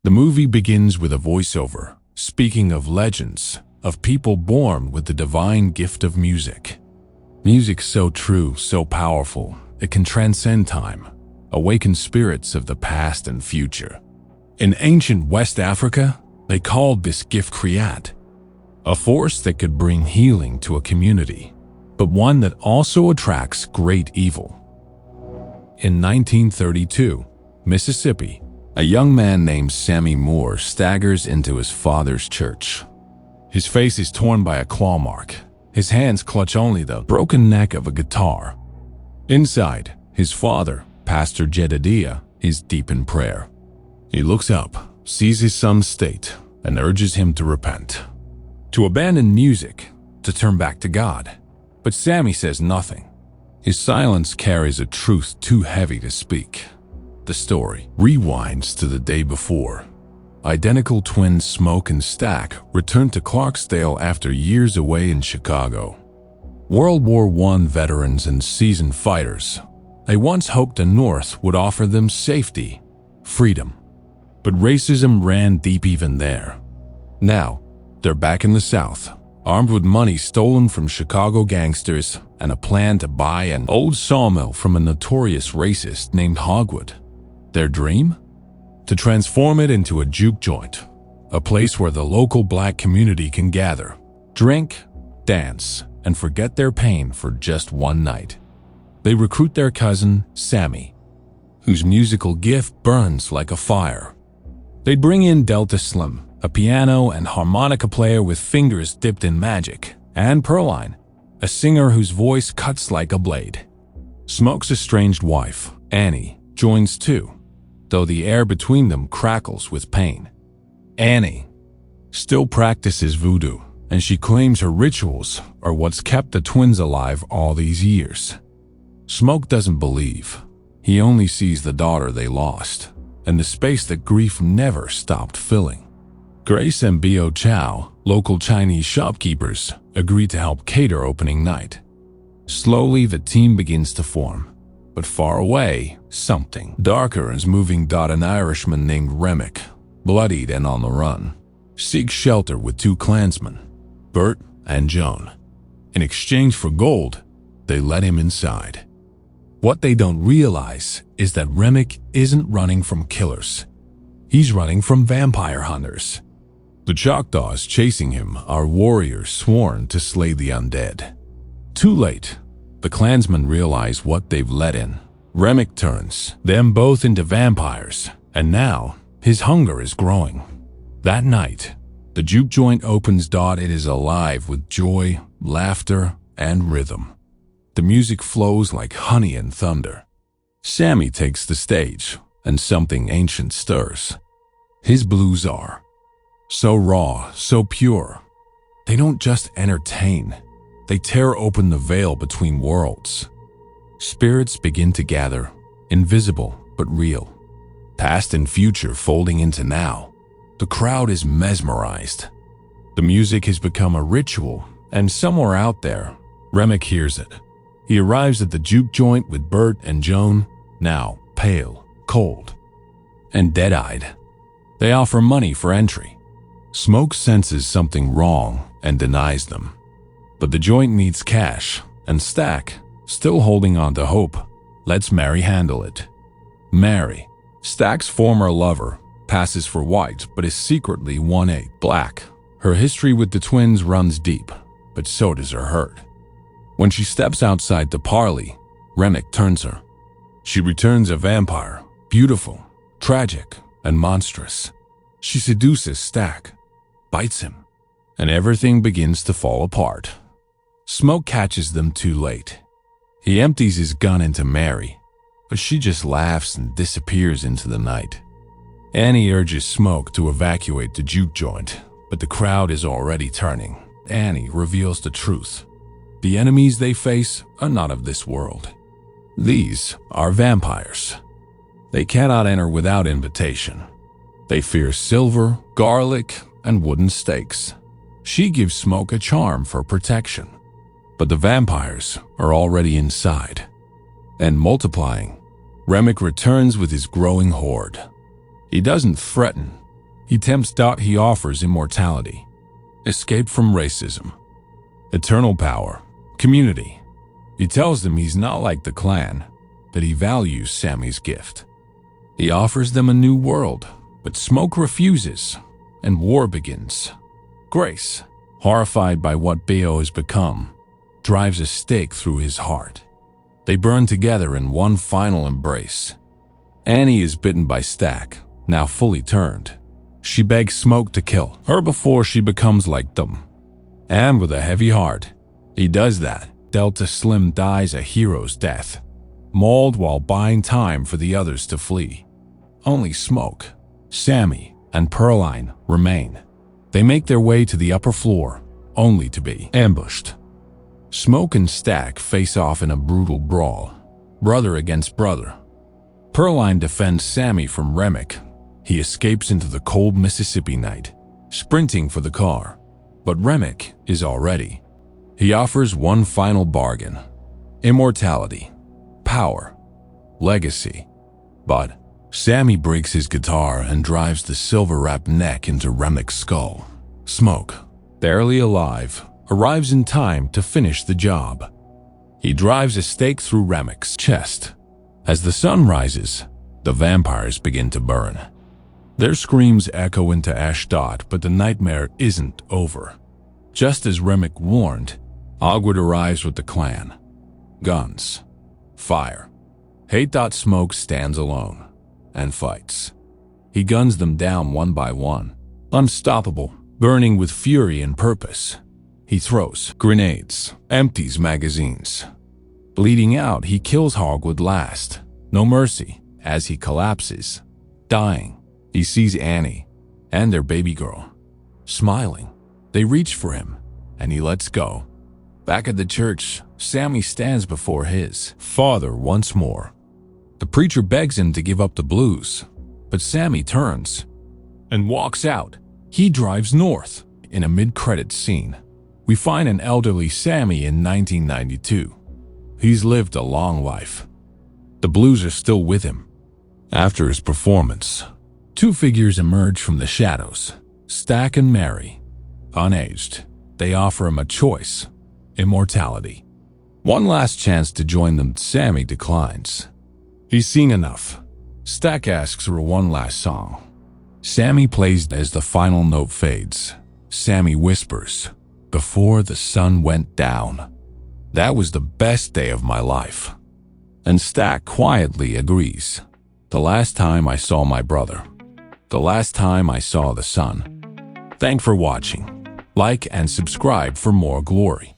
The movie begins with a voiceover, speaking of legends, of people born with the divine gift of music. Music so true, so powerful, it can transcend time, awaken spirits of the past and future. In ancient West Africa, they called this gift Kriyat, a force that could bring healing to a community, but one that also attracts great evil. In 1932, Mississippi, a young man named Sammy Moore staggers into his father's church. His face is torn by a claw mark. His hands clutch only the broken neck of a guitar. Inside, his father, Pastor Jedediah, is deep in prayer. He looks up, sees his son's state, and urges him to repent, to abandon music, to turn back to God. But Sammy says nothing. His silence carries a truth too heavy to speak. The story rewinds to the day before. Identical twins Smoke and Stack return to Clarksdale after years away in Chicago. World War I veterans and seasoned fighters, they once hoped the North would offer them safety, freedom. But racism ran deep even there. Now, they're back in the South, armed with money stolen from Chicago gangsters and a plan to buy an old sawmill from a notorious racist named Hogwood. Their dream? To transform it into a juke joint, a place where the local black community can gather, drink, dance, and forget their pain for just one night. They recruit their cousin, Sammy, whose musical gift burns like a fire. They bring in Delta Slim, a piano and harmonica player with fingers dipped in magic, and Pearline, a singer whose voice cuts like a blade. Smoke's estranged wife, Annie, joins too, though the air between them crackles with pain. Annie still practices voodoo, and she claims her rituals are what's kept the twins alive all these years. Smoke doesn't believe. He only sees the daughter they lost, and the space that grief never stopped filling. Grace and Bio Chow, local Chinese shopkeepers, agree to help cater opening night. Slowly, the team begins to form. But far away, something darker is moving. An Irishman named Remick, bloodied and on the run, seeks shelter with two Klansmen, Bert and Joan. In exchange for gold, they let him inside. What they don't realize is that Remick isn't running from killers. He's running from vampire hunters. The Choctaws chasing him are warriors sworn to slay the undead. Too late, the Klansmen realize what they've let in. Remick turns them both into vampires, and now his hunger is growing. That night, the juke joint opens. It is alive with joy, laughter, and rhythm. The music flows like honey and thunder. Sammy takes the stage, and something ancient stirs. His blues are so raw, so pure. They don't just entertain. They tear open the veil between worlds. Spirits begin to gather, invisible but real. Past and future folding into now. The crowd is mesmerized. The music has become a ritual, and somewhere out there, Remick hears it. He arrives at the juke joint with Bert and Joan, now pale, cold, and dead-eyed. They offer money for entry. Smoke senses something wrong and denies them. But the joint needs cash, and Stack, still holding on to hope, lets Mary handle it. Mary, Stack's former lover, passes for white but is secretly 1/8 black. Her history with the twins runs deep, but so does her hurt. When she steps outside to parley, Remick turns her. She returns a vampire, beautiful, tragic, and monstrous. She seduces Stack, bites him, and everything begins to fall apart. Smoke catches them too late. He empties his gun into Mary, but she just laughs and disappears into the night. Annie urges Smoke to evacuate the juke joint, but the crowd is already turning. Annie reveals the truth. The enemies they face are not of this world. These are vampires. They cannot enter without invitation. They fear silver, garlic, and wooden stakes. She gives Smoke a charm for protection. But the vampires are already inside. And multiplying, Remick returns with his growing horde. He doesn't threaten, He offers immortality, escape from racism, eternal power, community. He tells them he's not like the clan, that he values Sammy's gift. He offers them a new world, but Smoke refuses, and war begins. Grace, horrified by what Bayo has become, drives a stake through his heart. They burn together in one final embrace. Annie is bitten by Stack, now fully turned. She begs Smoke to kill her before she becomes like them. And with a heavy heart, he does that. Delta Slim dies a hero's death, mauled while buying time for the others to flee. Only Smoke, Sammy, and Pearline remain. They make their way to the upper floor, only to be ambushed. Smoke and Stack face off in a brutal brawl, brother against brother. Pearline defends Sammy from Remick. He escapes into the cold Mississippi night, sprinting for the car, but Remick is all ready. He offers one final bargain: immortality, power, legacy. But Sammy breaks his guitar and drives the silver-wrapped neck into Remick's skull. Smoke, barely alive, arrives in time to finish the job. He drives a stake through Remick's chest. As the sun rises, the vampires begin to burn. Their screams echo into Ashdod, but the nightmare isn't over. Just as Remick warned, Ogwood arrives with the clan. Guns, fire. Hate. Smoke stands alone and fights. He guns them down one by one, unstoppable, burning with fury and purpose. He throws grenades, empties magazines. Bleeding out, he kills Hogwood last. No mercy, as he collapses, dying. He sees Annie and their baby girl, smiling. They reach for him, and he lets go. Back at the church, Sammy stands before his father once more. The preacher begs him to give up the blues, but Sammy turns and walks out. He drives north. In a mid-credits scene, we find an elderly Sammy in 1992. He's lived a long life. The blues are still with him. After his performance, two figures emerge from the shadows, Stack and Mary. Unaged, they offer him a choice: immortality. One last chance to join them. Sammy declines. He's seen enough. Stack asks for one last song. Sammy plays. As the final note fades, Sammy whispers, "Before the sun went down. That was the best day of my life." And Stack quietly agrees. The last time I saw my brother. The last time I saw the sun. Thanks for watching. Like and subscribe for more glory.